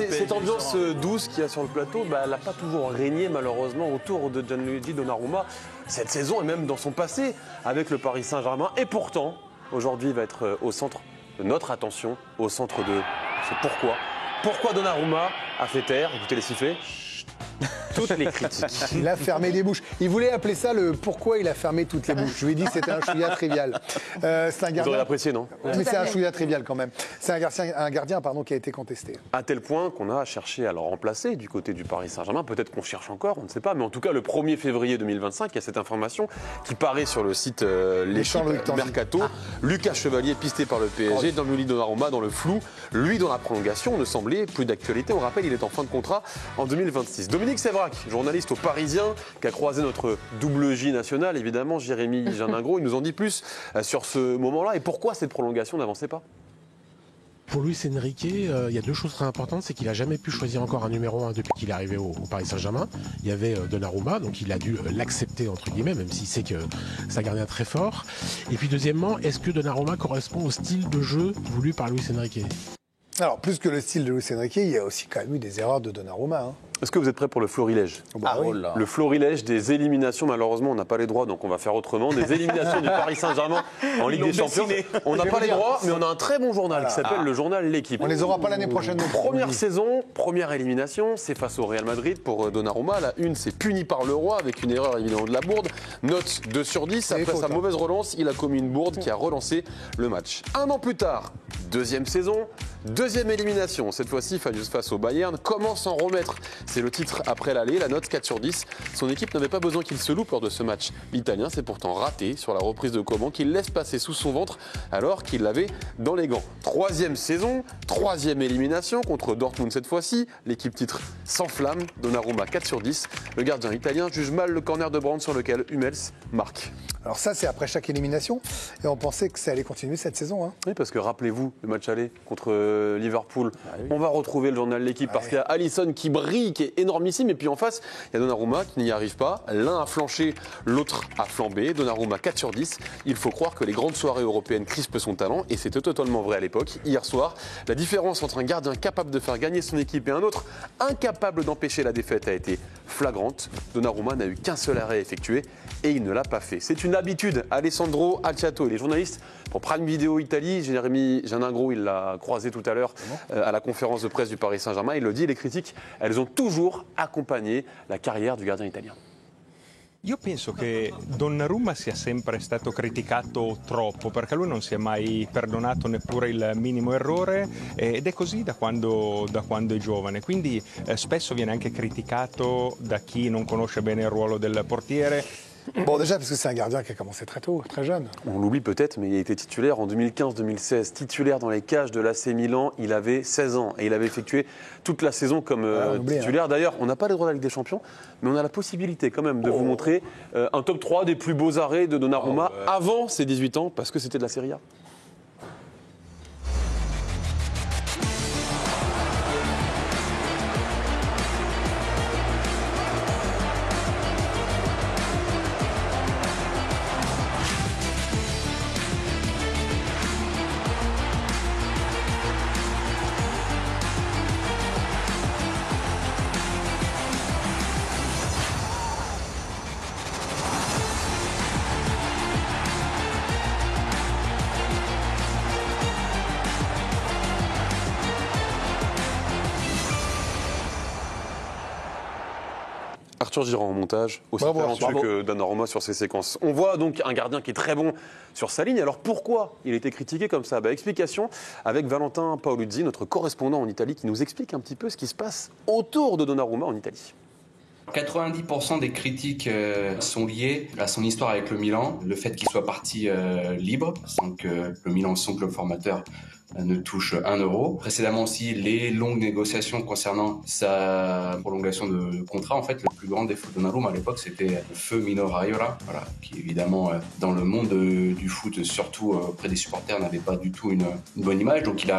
Cette ambiance douce qu'il y a sur le plateau, elle n'a pas toujours régné malheureusement autour de Gianluigi Donnarumma cette saison et même dans son passé avec le Paris Saint-Germain. Et pourtant, aujourd'hui, il va être au centre de notre attention, au centre de ce pourquoi. Pourquoi Donnarumma a fait taire, écoutez les sifflets, toutes les critiques. Il a fermé les bouches. Il voulait appeler ça le pourquoi il a fermé toutes les bouches. Je lui ai dit que c'était un chouïa trivial. C'est un gardien. Vous auriez apprécié, non? Mais c'est un chouïa trivial quand même. C'est un gardien qui a été contesté. À tel point qu'on a cherché à le remplacer du côté du Paris Saint-Germain. Peut-être qu'on cherche encore, on ne sait pas. Mais en tout cas, le 1er février 2025, il y a cette information qui paraît sur le site L'Équipe Mercato. Lucas Chevalier pisté par le PSG, Gianluigi Donnarumma dans le flou. Lui, dans la prolongation, ne semblait plus d'actualité. On rappelle, il est en fin de contrat en 2026. Dominique Sévrac, journaliste au Parisien, qui a croisé notre double J national, évidemment, Jérémy Janingro. Il nous en dit plus sur ce moment-là et pourquoi cette prolongation n'avançait pas. Pour Luis Enrique, il y a deux choses très importantes, c'est qu'il n'a jamais pu choisir encore un numéro 1 depuis qu'il est arrivé au Paris Saint-Germain. Il y avait Donnarumma, donc il a dû l'accepter entre guillemets, même s'il sait que c'est un gardien très fort. Et puis deuxièmement, est-ce que Donnarumma correspond au style de jeu voulu par Luis Enrique? Alors, plus que le style de Luis Enrique, il y a aussi quand même eu des erreurs de Donnarumma. Est-ce que vous êtes prêts pour le florilège? Le florilège des éliminations, malheureusement, on n'a pas les droits, donc on va faire autrement. Des éliminations du Paris Saint-Germain en Ligue des Champions. On n'a pas les droits, mais on a un très bon journal qui s'appelle le journal L'Équipe. On les aura pas l'année prochaine. Première saison, première élimination, c'est face au Real Madrid pour Donnarumma. La une, c'est puni par le roi avec une erreur évidemment de la bourde. Note 2 sur 10. Après sa mauvaise relance, il a commis une bourde qui a relancé le match. Un an plus tard, deuxième saison, deuxième élimination. Cette fois-ci, face au Bayern. Comment s'en remettre? C'est le titre après l'aller, la note 4 sur 10. Son équipe n'avait pas besoin qu'il se loupe lors de ce match. L'Italien s'est pourtant raté sur la reprise de Coman qu'il laisse passer sous son ventre alors qu'il l'avait dans les gants. Troisième saison, troisième élimination contre Dortmund cette fois-ci. L'équipe titre s'enflamme. Donnarumma 4 sur 10. Le gardien italien juge mal le corner de Brandt sur lequel Hummels marque. Alors ça, c'est après chaque élimination. Et on pensait que ça allait continuer cette saison. Oui, parce que rappelez-vous, le match aller contre Liverpool. On va retrouver le journal de L'Équipe parce qu'il y a Alisson qui brille, qui est énormissime. Et puis en face, il y a Donnarumma qui n'y arrive pas. L'un a flanché, l'autre a flambé. Donnarumma 4 sur 10. Il faut croire que les grandes soirées européennes crispent son talent. Et c'était totalement vrai à l'époque. Hier soir, la différence entre un gardien capable de faire gagner son équipe et un autre incapable d'empêcher la défaite a été flagrante. Donnarumma n'a eu qu'un seul arrêt effectué et il ne l'a pas fait. C'est une habitude. Alessandro Alciato et les journalistes pour Prime Video Italie, Jérémy Janingro, il l'a croisé tout à l'heure à la conférence de presse du Paris Saint-Germain. Il le dit, les critiques, elles ont toujours accompagné la carrière du gardien italien. Io penso che Donnarumma sia sempre stato criticato troppo perché lui non si è mai perdonato neppure il minimo errore ed è così da quando è giovane, quindi spesso viene anche criticato da chi non conosce bene il ruolo del portiere. Bon, déjà, parce que c'est un gardien qui a commencé très tôt, très jeune. On l'oublie peut-être, mais il a été titulaire en 2015-2016. Titulaire dans les cages de l'AC Milan, il avait 16 ans. Et il avait effectué toute la saison comme titulaire. D'ailleurs, on n'a pas les droits de la Ligue des Champions, mais on a la possibilité quand même de vous montrer un top 3 des plus beaux arrêts de Donnarumma avant ses 18 ans, parce que c'était de la Serie A. Arthur Girand en montage, aussi talentueux que Donnarumma sur ses séquences. On voit donc un gardien qui est très bon sur sa ligne. Alors pourquoi il a été critiqué comme ça? Explication avec Valentin Paoluzzi, notre correspondant en Italie, qui nous explique un petit peu ce qui se passe autour de Donnarumma en Italie. 90% des critiques sont liées à son histoire avec le Milan, le fait qu'il soit parti libre, sans que le Milan, son club formateur, ne touche 1 euro. Précédemment aussi, les longues négociations concernant sa prolongation de contrat. En fait, le plus grand défaut de Donnarumma à l'époque, c'était le feu Mino Raiola, qui évidemment, dans le monde du foot, surtout auprès des supporters, n'avait pas du tout une bonne image. Donc il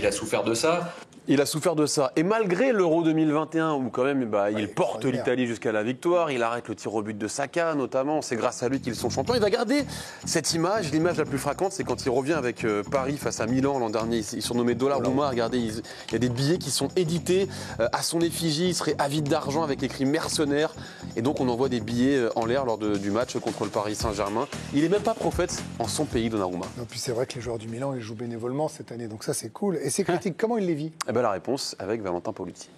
a souffert de ça. Il a souffert de ça. Et malgré l'Euro 2021, où quand même il porte l'Italie jusqu'à la victoire, il arrête le tir au but de Saka notamment, c'est grâce à lui qu'ils sont champions. Il va garder cette image. L'image la plus fréquente, c'est quand il revient avec Paris face à Milan l'an dernier. Ils sont nommés Donnarumma. Regardez, il y a des billets qui sont édités à son effigie. Il serait avide d'argent avec écrit mercenaire. Et donc on envoie des billets en l'air lors du match contre le Paris Saint-Germain. Il n'est même pas prophète en son pays, Donnarumma. Et puis c'est vrai que les joueurs du Milan, ils jouent bénévolement cette année. Donc ça, c'est cool. Et ces critiques, comment il les vit? La réponse avec Valentin Paolucci.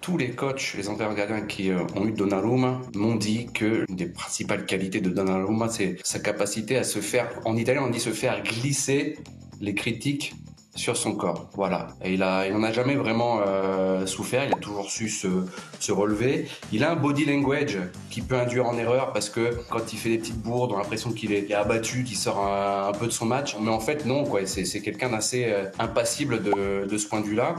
Tous les coachs, les entraîneurs gardiens qui ont eu Donnarumma m'ont dit que une des principales qualités de Donnarumma, c'est sa capacité à se faire, en italien on dit se faire glisser les critiques sur son corps. Voilà. Et il en a jamais vraiment souffert, il a toujours su se relever. Il a un body language qui peut induire en erreur parce que quand il fait des petites bourdes, on a l'impression qu'il est abattu, qu'il sort un peu de son match. Mais en fait, non, quoi. C'est quelqu'un d'assez impassible de ce point de vue-là.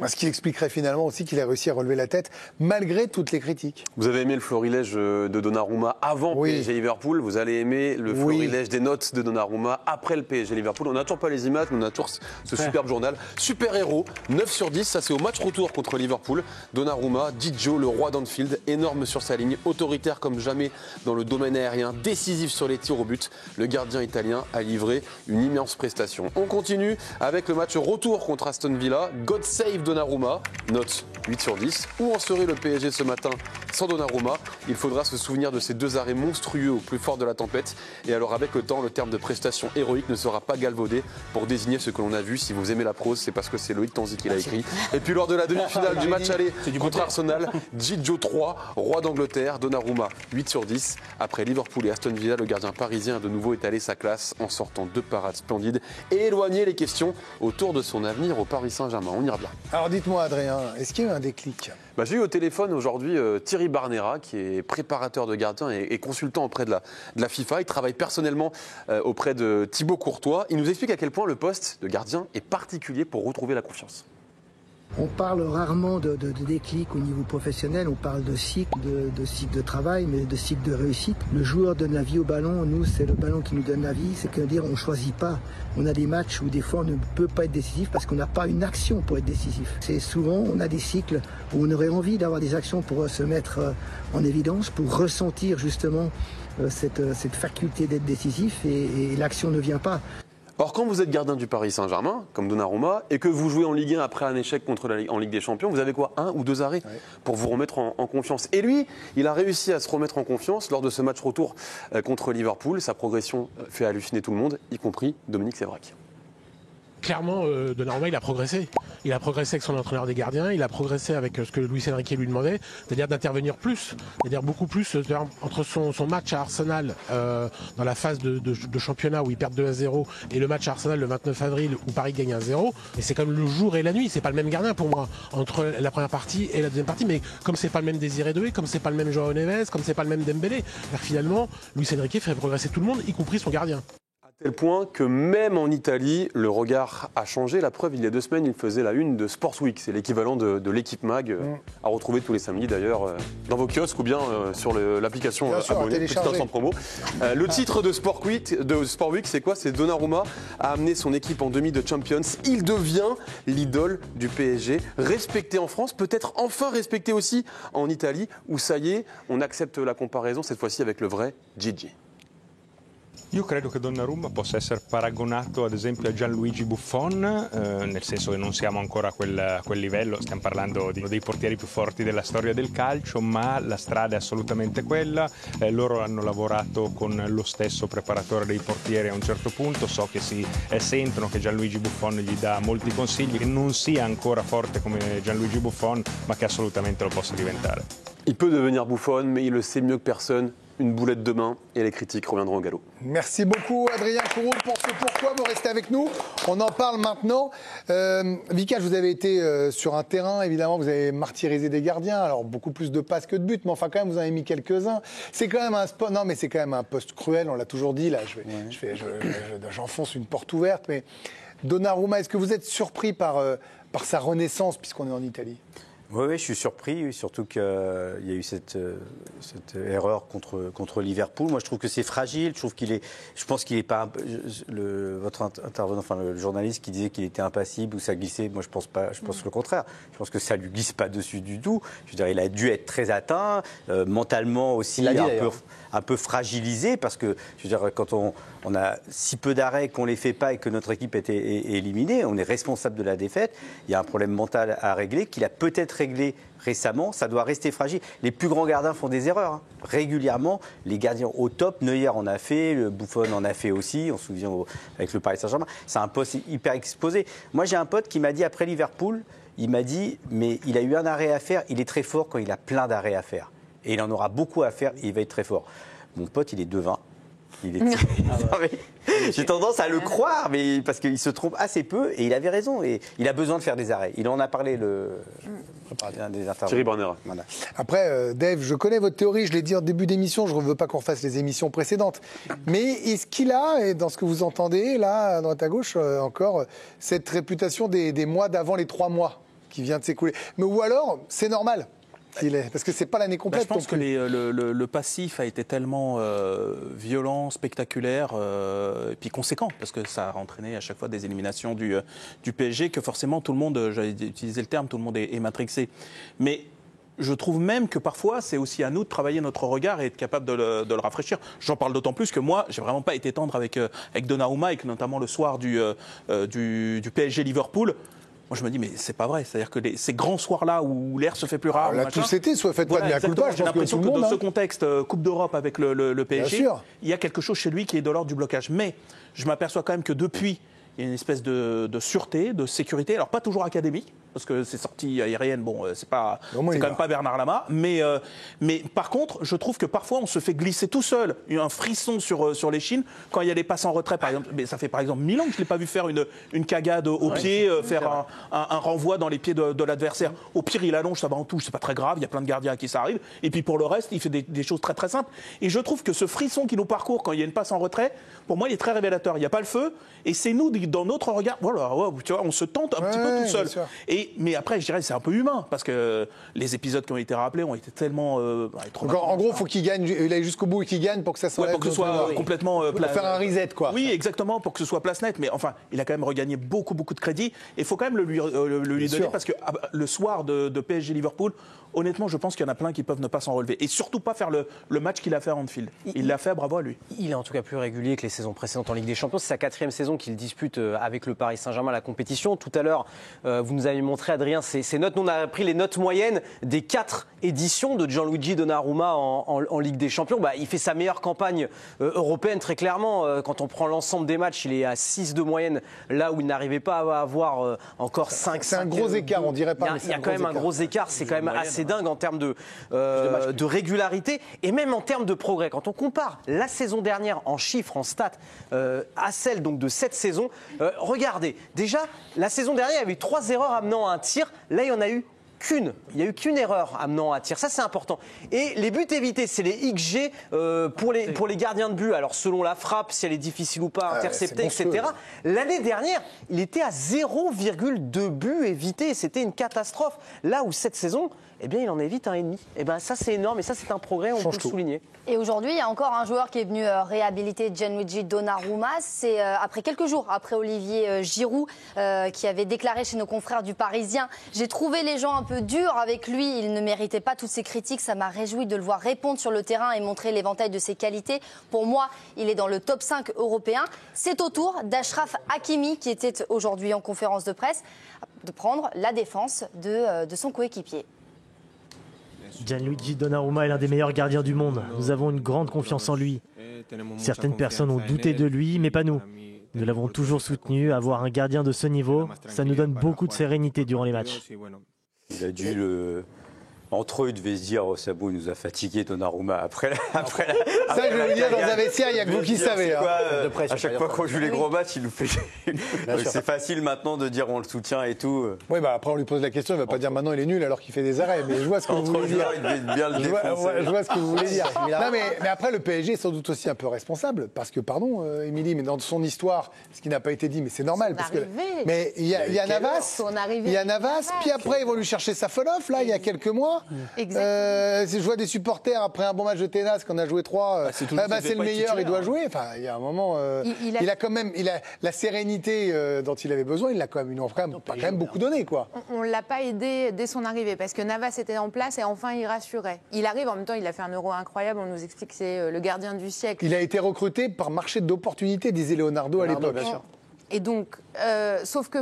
Ce qui expliquerait finalement aussi qu'il a réussi à relever la tête malgré toutes les critiques. Vous avez aimé le florilège de Donnarumma avant PSG Liverpool, vous allez aimer le florilège des notes de Donnarumma après le PSG Liverpool. On n'a toujours pas les images, mais on a toujours ce superbe journal. Super héros, 9 sur 10, ça c'est au match retour contre Liverpool. Donnarumma, Gigio, le roi d'Anfield, énorme sur sa ligne, autoritaire comme jamais dans le domaine aérien, décisif sur les tirs au but. Le gardien italien a livré une immense prestation. On continue avec le match retour contre Aston Villa. God save Donnarumma, note 8 sur 10. Où en serait le PSG ce matin sans Donnarumma? Il faudra se souvenir de ces deux arrêts monstrueux au plus fort de la tempête. Et alors avec le temps, le terme de prestation héroïque ne sera pas galvaudé pour désigner ce que l'on a vu. Si vous aimez la prose, c'est parce que c'est Loïc Tanzi qui l'a écrit. Et puis lors de la demi-finale du match aller contre Arsenal, Gigio 3, roi d'Angleterre, Donnarumma 8 sur 10. Après Liverpool et Aston Villa, le gardien parisien a de nouveau étalé sa classe en sortant deux parades splendides et éloigné les questions autour de son avenir au Paris Saint-Germain. On y revient. Alors dites-moi Adrien, est-ce qu'il y a eu un déclic? J'ai eu au téléphone aujourd'hui Thierry Barnera, qui est préparateur de gardiens et consultant auprès de la FIFA. Il travaille personnellement auprès de Thibaut Courtois. Il nous explique à quel point le poste de gardien est particulier pour retrouver la confiance. On parle rarement de déclic au niveau professionnel, on parle de cycle de travail, mais de cycle de réussite. Le joueur donne la vie au ballon, nous c'est le ballon qui nous donne la vie, c'est-à-dire on ne choisit pas. On a des matchs où des fois on ne peut pas être décisif parce qu'on n'a pas une action pour être décisif. C'est souvent, on a des cycles où on aurait envie d'avoir des actions pour se mettre en évidence, pour ressentir justement cette faculté d'être décisif et l'action ne vient pas. Or, quand vous êtes gardien du Paris Saint-Germain, comme Donnarumma, et que vous jouez en Ligue 1 après un échec en Ligue des Champions, vous avez quoi? 1 ou 2 arrêts pour vous remettre en confiance. Et lui, il a réussi à se remettre en confiance lors de ce match retour contre Liverpool. Sa progression fait halluciner tout le monde, y compris Dominique Sévrac. Clairement, Donnarumma, il a progressé. Il a progressé avec son entraîneur des gardiens, il a progressé avec ce que Luis Enrique lui demandait, c'est-à-dire d'intervenir plus, c'est-à-dire beaucoup plus entre son match à Arsenal dans la phase de championnat où ils perdent 2-0 et le match à Arsenal le 29 avril où Paris gagne 1-0. Et c'est comme le jour et la nuit, c'est pas le même gardien pour moi entre la première partie et la deuxième partie, mais comme c'est pas le même Désiré Doué, comme c'est pas le même João Neves, comme c'est pas le même Dembélé, finalement, Luis Enrique ferait progresser tout le monde, y compris son gardien. À tel point que même en Italie, le regard a changé. La preuve, il y a 2 semaines, il faisait la une de Sports Week. C'est l'équivalent de l'équipe Mag, à retrouver tous les samedis d'ailleurs dans vos kiosques ou bien sur l'application abonnée, petit instant promo. Le titre de Sport Week, c'est quoi? C'est Donnarumma a amené son équipe en demi de Champions. Il devient l'idole du PSG. Respecté en France, peut-être enfin respecté aussi en Italie, où ça y est, on accepte la comparaison, cette fois-ci avec le vrai Gigi. Io credo che Donnarumma possa essere paragonato ad esempio a Gianluigi Buffon, nel senso che non siamo ancora a quel livello, stiamo parlando di uno dei portieri più forti della storia del calcio, ma la strada è assolutamente quella. Loro hanno lavorato con lo stesso preparatore dei portieri a un certo punto, so che si sentono che Gianluigi Buffon gli dà molti consigli, che non sia ancora forte come Gianluigi Buffon, ma che assolutamente lo possa diventare. Il peut devenir Buffon, mais il le sait mieux que personne. Une boulette de main et les critiques reviendront au galop. Merci beaucoup Adrien Courroux pour ce pourquoi. Vous restez avec nous. On en parle maintenant. Vikash, vous avez été sur un terrain, évidemment, vous avez martyrisé des gardiens. Alors beaucoup plus de passes que de buts, mais enfin quand même vous en avez mis quelques-uns. C'est quand même un sport. Non, mais c'est quand même un poste cruel. On l'a toujours dit. Là, j'enfonce une porte ouverte. Mais Donnarumma, est-ce que vous êtes surpris par sa renaissance puisqu'on est en Italie? Oui, je suis surpris, surtout qu'il y a eu cette erreur contre Liverpool. Moi, je trouve que c'est fragile. Je pense qu'il est pas. Votre intervenant, enfin le journaliste qui disait qu'il était impassible ou ça glissait. Moi, je pense pas. Je pense le contraire. Je pense que ça lui glisse pas dessus du tout. Je veux dire, il a dû être très atteint, mentalement aussi un peu fragilisé, parce que je veux dire, quand on a si peu d'arrêts, qu'on les fait pas et que notre équipe est éliminée, on est responsable de la défaite. Il y a un problème mental à régler qu'il a peut-être réglé récemment. Ça doit rester fragile. Les plus grands gardiens font des erreurs. Régulièrement, les gardiens au top, Neuer en a fait, le Buffon en a fait aussi. On se souvient avec le Paris Saint-Germain. C'est un poste hyper exposé. Moi, j'ai un pote qui m'a dit après Liverpool, il m'a dit, mais il a eu un arrêt à faire. Il est très fort quand il a plein d'arrêts à faire. Et il en aura beaucoup à faire. Et il va être très fort. Mon pote, il est devin. J'ai tendance à le croire, mais parce qu'il se trompe assez peu, et il avait raison, et il a besoin de faire des arrêts. Il en a parlé, un des intervenants. Thierry Bernard. Voilà. Après, Dave, je connais votre théorie, je l'ai dit en début d'émission, je ne veux pas qu'on refasse les émissions précédentes. Mais est-ce qu'il a, et dans ce que vous entendez, là, à droite à gauche, encore, cette réputation des mois d'avant les 3 mois qui vient de s'écouler? Mais ou alors, c'est normal? Parce que c'est pas l'année complète. Je pense que le passif a été tellement violent, spectaculaire, et puis conséquent, parce que ça a entraîné à chaque fois des éliminations du PSG, que forcément tout le monde, j'allais utiliser le terme, tout le monde est matrixé. Mais je trouve même que parfois, c'est aussi à nous de travailler notre regard et être capable de le rafraîchir. J'en parle d'autant plus que moi, j'ai vraiment pas été tendre avec Donnarumma, et que notamment le soir du PSG Liverpool. Moi, je me dis, mais c'est pas vrai. C'est-à-dire que ces grands soirs-là où l'air se fait plus rare. On l'a tous été, soit faites pas de mea culpa. J'ai l'impression que dans ce contexte, Coupe d'Europe avec le PSG, il y a quelque chose chez lui qui est de l'ordre du blocage. Mais je m'aperçois quand même que depuis, il y a une espèce de sûreté, de sécurité. Alors, pas toujours académique, parce que ces sorties aériennes, bon, c'est quand même pas Bernard Lama. Mais par contre, je trouve que parfois, on se fait glisser tout seul un frisson sur l'échine quand il y a des passes en retrait, par exemple. Mais ça fait par exemple 1000 ans que je ne l'ai pas vu faire une cagade au pied, faire un renvoi dans les pieds de l'adversaire. Au pire, il allonge, ça va en touche, c'est pas très grave. Il y a plein de gardiens à qui ça arrive. Et puis pour le reste, il fait des choses très très simples. Et je trouve que ce frisson qui nous parcourt quand il y a une passe en retrait, pour moi, il est très révélateur. Il n'y a pas le feu. Et c'est nous, dans notre regard, voilà, tu vois, on se tente un petit peu tout seul. Mais après, je dirais, c'est un peu humain, parce que les épisodes qui ont été rappelés ont été tellement... en gros, il faut qu'il gagne, il aille jusqu'au bout et qu'il gagne pour que ça soit... pour que ce soit complètement... pour faire un reset, quoi. Oui, exactement, pour que ce soit place nette. Mais enfin, il a quand même regagné beaucoup de crédit. Et il faut quand même le lui donner, parce que le soir de PSG Liverpool, honnêtement, je pense qu'il y en a plein qui peuvent ne pas s'en relever. Et surtout pas faire le match qu'il a fait à Anfield. Il l'a fait, bravo à lui. Il est en tout cas plus régulier que les saisons précédentes en Ligue des Champions. C'est sa 4e saison qu'il dispute avec le Paris Saint-Germain la compétition. Tout à l'heure, vous nous avez montré, Adrien, ces notes. Nous, on a pris les notes moyennes des 4 éditions de Gianluigi Donnarumma en Ligue des Champions. Il fait sa meilleure campagne européenne, très clairement. Quand on prend l'ensemble des matchs, il est à 6 de moyenne, là où il n'arrivait pas à avoir encore 5. C'est un gros écart, on dirait pas. Il y a quand même un gros écart. C'est quand même assez dingue en termes de régularité et même en termes de progrès. Quand on compare la saison dernière en chiffres, en stats, à celle donc de cette saison, regardez, déjà, la saison dernière, il y avait eu 3 erreurs amenant à un tir. Là, il y en a eu qu'une. Il n'y a eu qu'une erreur amenant à tir. Ça, c'est important. Et les buts évités, c'est les XG pour les gardiens de but. Alors, selon la frappe, si elle est difficile ou pas, interceptée, etc. L'année dernière, il était à 0,2 buts évités. C'était une catastrophe. Là où cette saison, eh bien, il en évite 1,5. Eh bien, ça, c'est énorme. Et ça, c'est un progrès, on peut le souligner. Et aujourd'hui, il y a encore un joueur qui est venu réhabiliter Gianluigi Donnarumma. C'est après quelques jours, après Olivier Giroud, qui avait déclaré chez nos confrères du Parisien « J'ai trouvé les gens un peu durs avec lui, il ne méritait pas toutes ces critiques. Ça m'a réjoui de le voir répondre sur le terrain et montrer l'éventail de ses qualités. Pour moi, il est dans le top 5 européen. » C'est au tour d'Achraf Hakimi, qui était aujourd'hui en conférence de presse, de prendre la défense de son coéquipier. Gianluigi Donnarumma est l'un des meilleurs gardiens du monde. Nous avons une grande confiance en lui. Certaines personnes ont douté de lui, mais pas nous. Nous l'avons toujours soutenu. Avoir un gardien de ce niveau, ça nous donne beaucoup de sérénité durant les matchs. Il a dû Entre eux, ils devaient se dire, oh, Sabou nous a fatigué Donnarumma après ça, je vais vous dire, dans un vestiaire, il n'y a que vous qui savez. À chaque fois qu'on joue les gros matchs, il nous fait. C'est facile maintenant de dire on le soutient et tout. Oui, bah après on lui pose la question, il ne va pas dire maintenant il est nul alors qu'il fait des arrêts. Mais je vois ce que vous voulez dire. Je vois ce que vous voulez dire. Non, mais après le PSG est sans doute aussi un peu responsable parce que, pardon, Émilie, mais dans son histoire, ce qui n'a pas été dit, mais c'est normal. Parce que, mais il y a Navas, puis après ils vont lui chercher Safonov, là, il y a quelques mois. Je vois des supporters après un bon match de tennis qu'on a joué 3. C'est le meilleur, il doit jouer. Enfin, il y a un moment, il a quand même, la sérénité dont il avait besoin, il l'a quand même beaucoup donné, quoi. On ne l'a pas aidé dès son arrivée parce que Navas était en place et enfin il rassurait. Il arrive en même temps, il a fait un Euro incroyable. On nous explique que c'est le gardien du siècle. Il a été recruté par marché d'opportunité, disait Leonardo à l'époque. Et donc, sauf que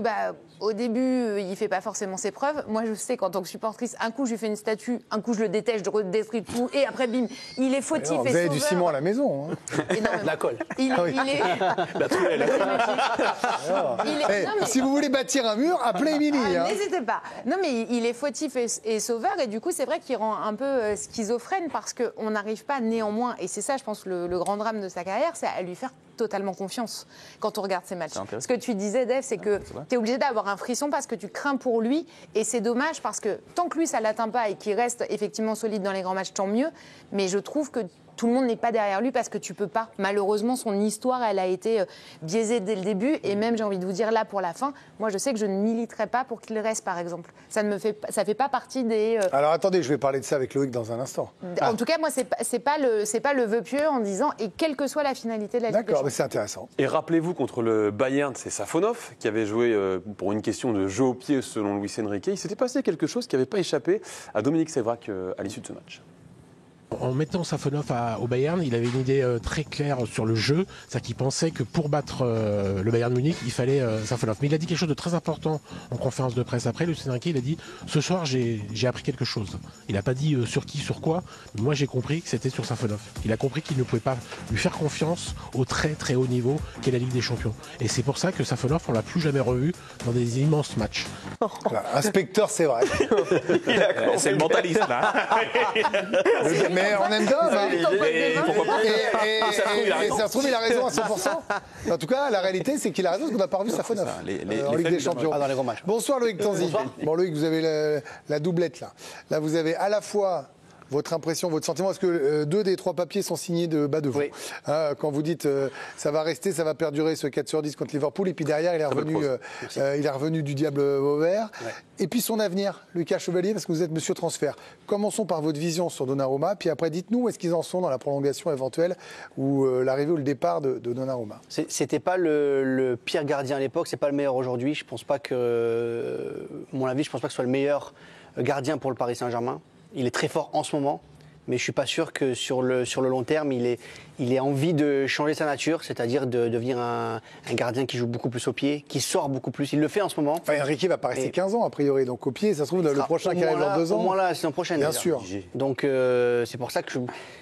au début, il fait pas forcément ses preuves. Moi, je sais qu'en tant que supportrice, un coup, je lui fais une statue, un coup, je le déteste, je détruis tout, et après, bim, il est fautif. Vous avez du ciment à la maison. Hein. De la colle. Il est... La truelle, elle est... Si vous voulez bâtir un mur, appelez Émilie. N'hésitez pas. Non, mais il est fautif et sauveur, et du coup, c'est vrai qu'il rend un peu schizophrène parce qu'on n'arrive pas néanmoins, et c'est ça, je pense, le grand drame de sa carrière, c'est à lui faire totalement confiance quand on regarde ses matchs. Ce que tu disais, Dave, c'est que tu es obligé d'avoir un frisson parce que tu crains pour lui, et c'est dommage parce que tant que lui ça l'atteint pas et qu'il reste effectivement solide dans les grands matchs, tant mieux, mais je trouve que tout le monde n'est pas derrière lui parce que tu peux pas. Malheureusement, son histoire, elle a été biaisée dès le début, et même, j'ai envie de vous dire, là, pour la fin, moi, je sais que je ne militerai pas pour qu'il reste, par exemple. Ça fait pas partie des... Alors, attendez, je vais parler de ça avec Loïc dans un instant. En tout cas, moi, c'est pas le vœu pieux en disant, et quelle que soit la finalité de la Ligue des Champions. D'accord, mais c'est intéressant. Et rappelez-vous, contre le Bayern, c'est Safonov qui avait joué pour une question de jeu au pied, selon Luis Enrique. Il s'était passé quelque chose qui n'avait pas échappé à Dominique Sévrac à l'issue de ce match. En mettant Safonov au Bayern, il avait une idée très claire sur le jeu, c'est-à-dire qu'il pensait que pour battre le Bayern Munich, il fallait Safonov. Mais il a dit quelque chose de très important en conférence de presse après. Luis Enrique, il a dit « Ce soir, j'ai appris quelque chose ». Il n'a pas dit sur qui, sur quoi, mais moi j'ai compris que c'était sur Safonov. Il a compris qu'il ne pouvait pas lui faire confiance au très très haut niveau qu'est la Ligue des Champions. Et c'est pour ça que Safonov, on l'a plus jamais revu dans des immenses matchs. Inspecteur, c'est vrai. C'est le mentaliste, là. Mais on aime Dove, et ça se trouve, il a raison à 100%. En tout cas, la réalité, c'est qu'il a raison, parce qu'on n'a pas revu Safonov en Ligue des Champions. Dans les grands matchs. Bonsoir Loïc Tanzi. Bon Loïc, vous avez la doublette là. Là, vous avez à la fois votre impression, votre sentiment. Est-ce que 2 des 3 papiers sont signés de bas de vous? Quand vous dites ça va rester, ça va perdurer ce 4/10 contre Liverpool, et puis derrière il est revenu du diable au vert. Et puis son avenir, Lucas Chevalier, parce que vous êtes monsieur transfert. Commençons par votre vision sur Donnarumma, puis après dites-nous où est-ce qu'ils en sont dans la prolongation éventuelle ou l'arrivée ou le départ de Donnarumma. C'était pas le pire gardien à l'époque, c'est pas le meilleur aujourd'hui. Je pense pas que, mon avis, je pense pas que ce soit le meilleur gardien pour le Paris Saint-Germain. Il est très fort en ce moment, mais je ne suis pas sûr que sur le long terme, il ait envie de changer sa nature, c'est-à-dire de devenir un gardien qui joue beaucoup plus au pied, qui sort beaucoup plus. Il le fait en ce moment. Enfin, Enrique va pas rester 15 ans, a priori, donc au pied, ça se trouve, le prochain qui arrive dans 2 ans. Au moins la saison prochaine. Bien sûr. Donc c'est pour ça que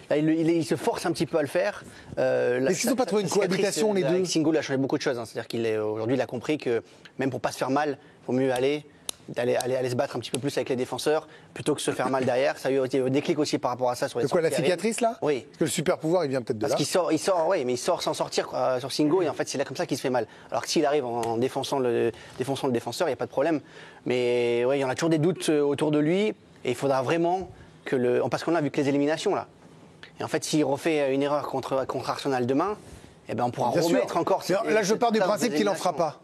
là, il se force un petit peu à le faire. Est-ce qu'ils n'ont pas trouvé une cohabitation, les deux? Singo, il a changé beaucoup de choses. C'est-à-dire qu'aujourd'hui, il a compris que même pour ne pas se faire mal, il vaut mieux aller se battre un petit peu plus avec les défenseurs plutôt que se faire mal derrière. Ça a eu un déclic aussi par rapport à ça sur les sorties. La cicatrice là? Oui. Parce que le super pouvoir il vient peut-être de là. Parce qu'il sort, oui, mais il sort sans sortir sur Singo, et en fait c'est là comme ça qu'il se fait mal. Alors que s'il arrive en défonçant le défenseur, il n'y a pas de problème. Mais ouais, il y en a toujours des doutes autour de lui, et il faudra vraiment parce qu'on a vu que les éliminations là. Et en fait, s'il refait une erreur contre Arsenal demain, eh ben on pourra remettre encore. Là, je pars du principe qu'il n'en fera pas.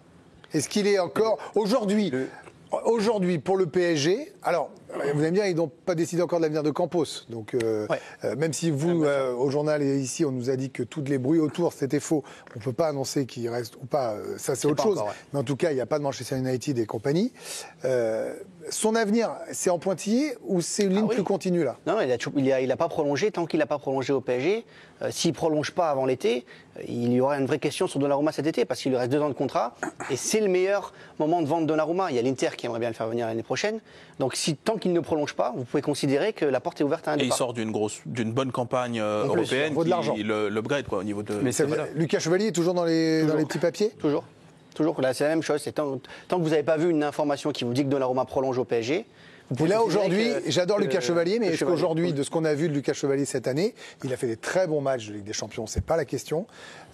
Est-ce qu'il est encore aujourd'hui, pour le PSG, alors, vous allez me dire, ils n'ont pas décidé encore de l'avenir de Campos. Donc, même si vous, au journal et ici, on nous a dit que tous les bruits autour, c'était faux, on ne peut pas annoncer qu'il reste ou pas, ça c'est autre chose. Encore, mais en tout cas, il n'y a pas de Manchester United et compagnie. Son avenir, c'est en pointillé ou c'est une ligne plus continue là? Non, il n'a pas prolongé. Tant qu'il n'a pas prolongé au PSG, s'il ne prolonge pas avant l'été, il y aura une vraie question sur Donnarumma cet été, parce qu'il lui reste 2 ans de contrat, et c'est le meilleur moment de vendre Donnarumma. Il y a l'Inter qui aimerait bien le faire venir l'année prochaine. Donc tant qu'il ne prolonge pas, vous pouvez considérer que la porte est ouverte à un départ. Et il sort d'une bonne campagne européenne qui l'upgrade au niveau de... Mais Lucas Chevalier est toujours dans les petits papiers? Toujours, là c'est la même chose. Tant que vous n'avez pas vu une information qui vous dit que Donnarumma prolonge au PSG, Et là, aujourd'hui, j'adore Lucas Chevalier, mais est-ce qu'aujourd'hui, de ce qu'on a vu de Lucas Chevalier cette année, il a fait des très bons matchs de Ligue des Champions, c'est pas la question.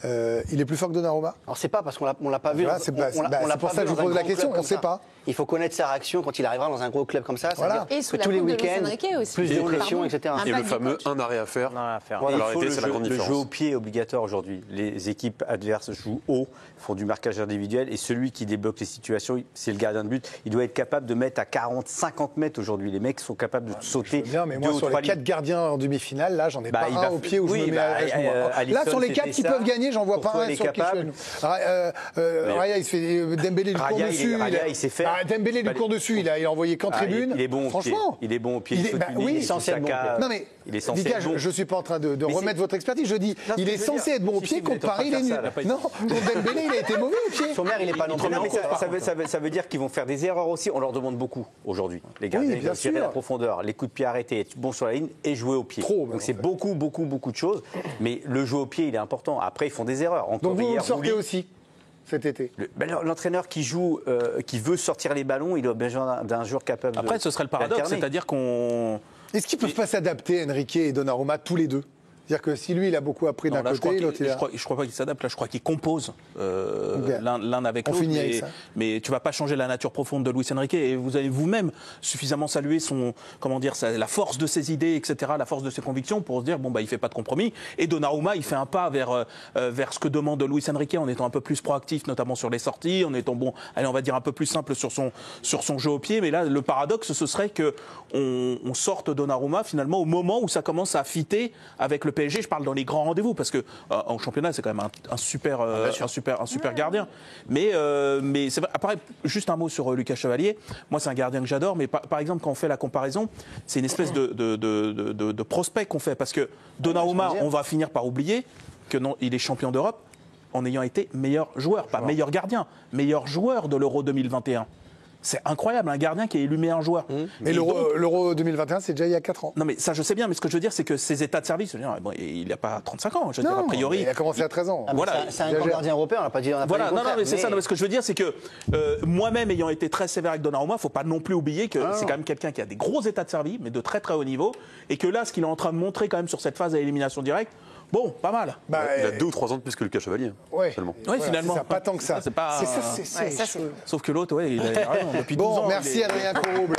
Il est plus fort que Donnarumma? Alors, c'est pas parce qu'on l'a pas vu. C'est pour ça que je vous pose la question, on ne sait pas. Il faut connaître sa réaction quand il arrivera dans un gros club comme ça. Voilà. Et sous la tous les coupe de Luis week-ends, Enrique aussi. plus d'émotions, etc. Et le fameux un arrêt à faire. C'est la grande différence. Le jeu au pied est obligatoire aujourd'hui. Les équipes adverses jouent haut, font du marquage individuel, et celui qui débloque les situations, c'est le gardien de but. Il doit être capable de mettre à 40, 50 mètres aujourd'hui. Les mecs sont capables de sauter. Bien, mais moi, sur les 4 gardiens en demi-finale, là, j'en ai pas un au pied où je me mets à genoux. Là, sur les 4 qui peuvent gagner, j'en vois pas un sur qui je suis. Raya, il se fait. Dembélé lui court dessus. Il sait faire. Dembélé lui court dessus, il a envoyé qu'en tribune. Il est bon au pied. Il est bon au pied. Oui, essentiellement. Non, mais Vika, je ne suis pas en train de remettre votre expertise. Je dis, il est censé être bon au pied, contre Paris, il est nul. Non, Dembélé, il a été mauvais au pied. Son maire, il n'est pas non plus. Ça veut dire qu'ils vont faire des erreurs aussi. On leur demande beaucoup aujourd'hui. Les gardiens, ils doivent tirer la profondeur, les coups de pied arrêtés, être bon sur la ligne et jouer au pied. Donc c'est beaucoup de choses. Mais le jeu au pied, il est important. Après, ils font des erreurs. Donc vous sortez aussi cet été. L'entraîneur qui joue, qui veut sortir les ballons, il a besoin d'un joueur capable. Après, ce serait le paradoxe, c'est-à-dire qu'on. Est-ce qu'ils ne peuvent pas s'adapter, Enrique et Donnarumma, tous les deux? C'est-à-dire que si lui, il a beaucoup appris d'un côté, l'autre, il a... Je crois pas qu'il s'adapte, là, je crois qu'il compose l'un avec l'autre. Mais tu vas pas changer la nature profonde de Luis Enrique. Et vous avez vous-même suffisamment salué la force de ses idées, etc., la force de ses convictions pour se dire, il fait pas de compromis. Et Donnarumma, il fait un pas vers ce que demande Luis Enrique en étant un peu plus proactif, notamment sur les sorties, en étant on va dire un peu plus simple sur son jeu au pied. Mais là, le paradoxe, ce serait qu'on sorte Donnarumma finalement au moment où ça commence à fitter avec le PSG. Je parle dans les grands rendez-vous parce que en championnat c'est quand même un super gardien. Mais c'est vrai. Après, juste un mot sur Lucas Chevalier. Moi, c'est un gardien que j'adore. Mais par exemple, quand on fait la comparaison, c'est une espèce de prospect qu'on fait parce que Donnarumma, on va finir par oublier que non, il est champion d'Europe en ayant été meilleur joueur, pas meilleur gardien, meilleur joueur de l'Euro 2021. C'est incroyable, un gardien qui est élu meilleur joueur. Mais l'Euro 2021, c'est déjà il y a 4 ans. Non, mais ça, je sais bien, mais ce que je veux dire, c'est que ses états de service, il n'a pas 35 ans. Je veux dire, a priori. Il a commencé à 13 ans. Voilà. C'est un grand gardien européen, on n'a pas dit. Voilà, non, mais c'est ça. Non, mais ce que je veux dire, c'est que moi-même, ayant été très sévère avec Donnarumma, il ne faut pas non plus oublier que c'est quand même quelqu'un qui a des gros états de service, mais de très très haut niveau, et que là, ce qu'il est en train de montrer quand même sur cette phase à élimination directe, pas mal. Il a 2 ou 3 ans de plus que Lucas Chevalier. Oui, finalement. Ça, pas tant que ça. C'est pas. C'est ça. Sauf que l'autre, il a raison. Depuis 12 ans. Merci Adrien Courrouble.